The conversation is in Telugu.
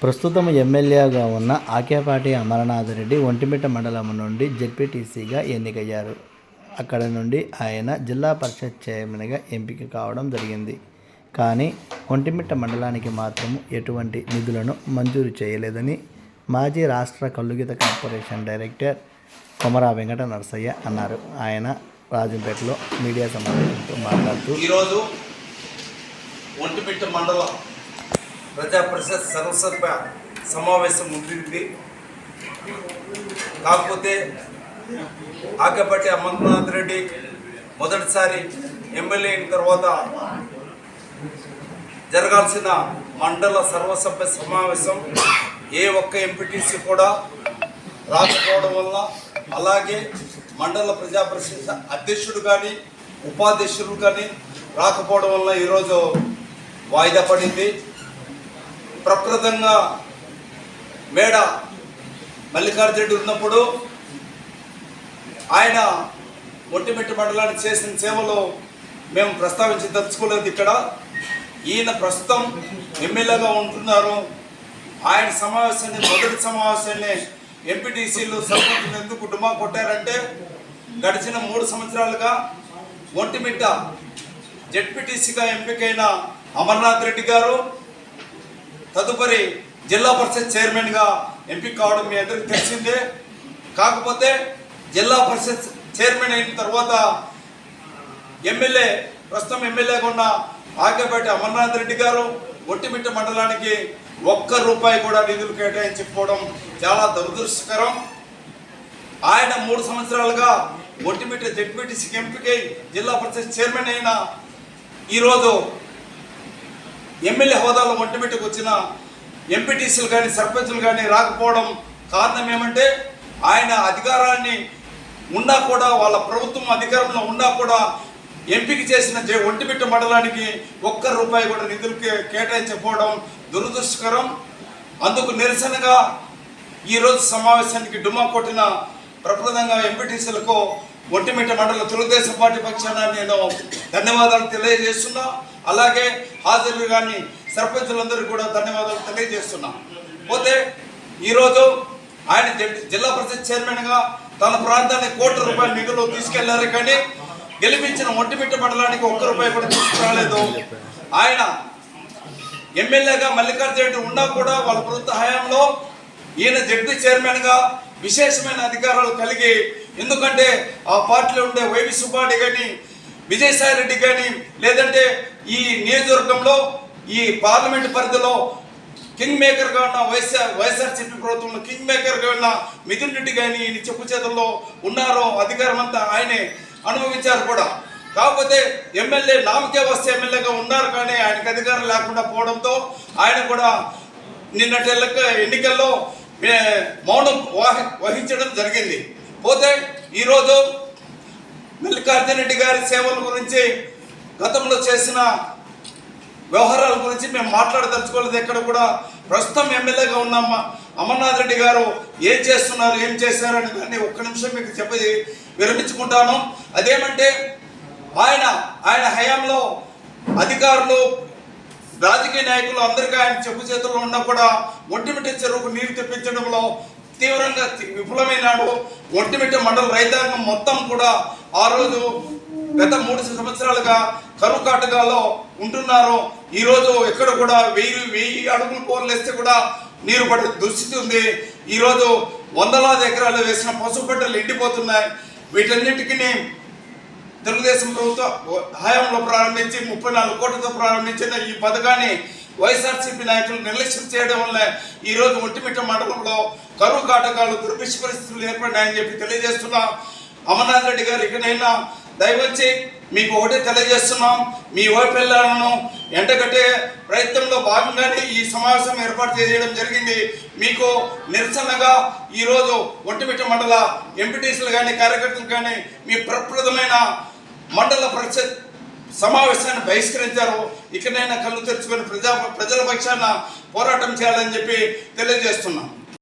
ప్రస్తుతం ఎమ్మెల్యేగా ఉన్న ఆకేపాటి అమరనాథ్ రెడ్డి ఒంటిమిట్ట మండలం నుండి జెడ్పీటీసీగా ఎన్నికయ్యారు. అక్కడ నుండి ఆయన జిల్లా పరిషత్ చైర్మన్గా ఎంపిక కావడం జరిగింది. కానీ ఒంటిమిట్ట మండలానికి మాత్రం ఎటువంటి నిధులను మంజూరు చేయలేదని మాజీ రాష్ట్ర కల్లుగీత కార్పొరేషన్ డైరెక్టర్ కొమరా వెంకట నరసయ్య అన్నారు. ఆయన రాజంపేటలో మీడియా సమావేశంతో మాట్లాడుతూ ఈరోజు ఒంటిమిట్ట మండలం ప్రజా పరిషత్ సర్వసభ్య సమావేశం ఉంటుంది. కాకపోతే ఆకేపాటి అమర్నాథ్ రెడ్డి మొదటిసారి ఎమ్మెల్యే అయిన తర్వాత జరగాల్సిన మండల సర్వసభ్య సమావేశం ఏ ఒక్క ఎంపీటీసీ కూడా రాకపోవడం వల్ల, అలాగే మండల ప్రజా పరిషత్ అధ్యక్షుడు కానీ ఉపాధ్యక్షుడు కానీ రాకపోవడం వల్ల ఈరోజు వాయిదా పడింది. ప్రప్రదంగా మేడ మల్లికార్జున రెడ్డి ఉన్నప్పుడు ఆయన ఒంటిమిట్ట మండలానికి చేసిన సేవలు మేము ప్రస్తావించదలుచుకోలేదు. ఇక్కడ ఈయన ప్రస్తుతం ఎమ్మెల్యేగా ఉంటున్నారు. ఆయన సమావేశాన్ని మొదటి సమావేశాన్ని ఎంపీటీసీలు సర్పంచులు ఎందుకు డుమా కొట్టారంటే, గడిచిన 3 సంవత్సరాలుగా ఒంటిమిట్ట జెడ్పీటీసీగా ఎంపికైన అమర్నాథ్ రెడ్డి గారు తదుపరి జిల్లా పరిషత్ చైర్మన్గా ఎంపిక కావడం మీ అందరికీ తెలిసిందే. కాకపోతే జిల్లా పరిషత్ చైర్మన్ అయిన తర్వాత ప్రస్తుతం ఎమ్మెల్యేగా ఉన్న ఆకేపాటి అమర్నాథ్ రెడ్డి గారు ఒంటిమిట్ట మండలానికి ₹1 కూడా నిధులు కేటాయించకపోవడం చాలా దురదృష్టకరం. ఆయన 3 సంవత్సరాలుగా ఒంటిమిట్ట జెడ్పీటీసీకి ఎంపికై జిల్లా పరిషత్ చైర్మన్ అయిన ఈరోజు ఎమ్మెల్యే హోదాలో ఒంటిమిట్టకు వచ్చిన ఎంపీటీసీలు కానీ సర్పంచులు కానీ రాకపోవడం కారణం ఏమంటే, ఆయన అధికారాన్ని ఉన్నా కూడా, వాళ్ళ ప్రభుత్వం అధికారంలో ఉన్నా కూడా ఎంపిక చేసిన ఒంటిమిట్ట మండలానికి ₹1 కూడా నిధులు కేటాయించకపోవడం దురదృష్టకరం. అందుకు నిరసనగా ఈరోజు సమావేశానికి డుమా కొట్టిన ప్రప్రదంగా ఎంపీటీసీలకు ఒంటిమిట్ట మండల తెలుగుదేశం పార్టీ పక్షాన నేను ధన్యవాదాలు తెలియజేస్తున్నా. అలాగే హాజరు కానీ సర్పంచులందరికీ కూడా ధన్యవాదాలు తెలియజేస్తున్నా. పోతే ఈరోజు ఆయన జిల్లా పరిషత్ చైర్మన్గా తన ప్రాంతానికి ₹1 నిధులు తీసుకెళ్లారు. కానీ గెలిపించిన ఒంటిమిట్ట మండలానికి ₹1 కూడా తీసుకురాలేదు. ఆయన ఎమ్మెల్యేగా మల్లికార్జున రెడ్డి ఉన్నా కూడా వాళ్ళ ప్రభుత్వ హయాంలో ఈయన జడ్పీ చైర్మన్గా విశేషమైన అధికారాలు కలిగి, ఎందుకంటే ఆ పార్టీలో ఉండే వైవి సుబ్బారెడ్డి కానీ విజయసాయి రెడ్డి కానీ, లేదంటే ఈ నియోజకవర్గంలో ఈ పార్లమెంట్ పరిధిలో కింగ్ మేకర్గా ఉన్న వైఎస్ఆర్సీపీ ప్రభుత్వంలో కింగ్ మేకర్గా ఉన్న మిథున్ రెడ్డి కానీ ఈయన చెప్పు చేతుల్లో ఉన్నారో, అధికారం అంతా ఆయనే అనుభవించారు కూడా. కాకపోతే ఎమ్మెల్యే నామకే వస్తే ఎమ్మెల్యేగా ఉన్నారు, కానీ ఆయనకు అధికారం లేకుండా పోవడంతో ఆయన కూడా నిన్నటి ఎన్నికల్లో మౌనం వహించడం జరిగింది. పోతే ఈరోజు మల్లికార్జున రెడ్డి గారి సేవల గురించి, గతంలో చేసిన వ్యవహారాల గురించి మేము మాట్లాడదలుచుకోలేదు ఎక్కడ కూడా. ప్రస్తుతం ఎమ్మెల్యేగా ఉన్న అమర్నాథ్ రెడ్డి గారు ఏం చేస్తున్నారు, ఏం చేశారు అనే దాన్ని 1 నిమిషం మీకు చెప్పి విరమించుకుంటాను. అదేమంటే, ఆయన హయాంలో అధికారులు, రాజకీయ నాయకులు అందరికీ ఆయన చెప్పు చేతుల్లో ఉన్నా కూడా ఒంటిమిట్ట చెరువుకు నీరు తెప్పించడంలో తీవ్రంగా విఫలమైనాడు. ఒంటిమిట్ట మండల రైతాంగం మొత్తం కూడా ఆ రోజు గత 3 సంవత్సరాలుగా కరువు కాటకాల్లో ఉంటున్నారు. ఈరోజు ఎక్కడ కూడా 1000 అడుగులు పోర్లేస్తే కూడా నీరు పడే దుస్థితి ఉంది. ఈరోజు వందలాది ఎకరాలు వేసిన పసుపు పంటలు ఎండిపోతున్నాయి. వీటన్నిటికీ తెలుగుదేశం ప్రభుత్వ హయాంలో ప్రారంభించి 34 కోట్లతో ప్రారంభించిన ఈ పథకాన్ని వైఎస్ఆర్సీపీ నాయకులు నిర్లక్ష్యం చేయడం వల్ల ఈరోజు ఒంటిమిట్ట మండలంలో కరువు కాటకాలు, దుర్భిక్ష పరిస్థితులు ఏర్పడినాయని చెప్పి తెలియజేస్తున్నా. అమర్నాథ్ రెడ్డి గారు ఇకనైనా దయవచ్చి మీకు ఒకటే తెలియజేస్తున్నాం, మీ వైఫల్యాలను ఎండగట్టే ప్రయత్నంలో భాగంగానే ఈ సమావేశం ఏర్పాటు చేయడం జరిగింది. మీకు నిరసనగా ఈరోజు ఒంటిమిట్ట మండల ఎంపీటీసీలు కానీ కార్యకర్తలు కానీ మీ ప్రప్రదమైన మండల పరిషత్ సమావేశాన్ని బహిష్కరించారు. ఇకనైనా కళ్ళు తెరుచుకొని ప్రజల పక్షాన పోరాటం చేయాలని చెప్పి తెలియజేస్తున్నాం.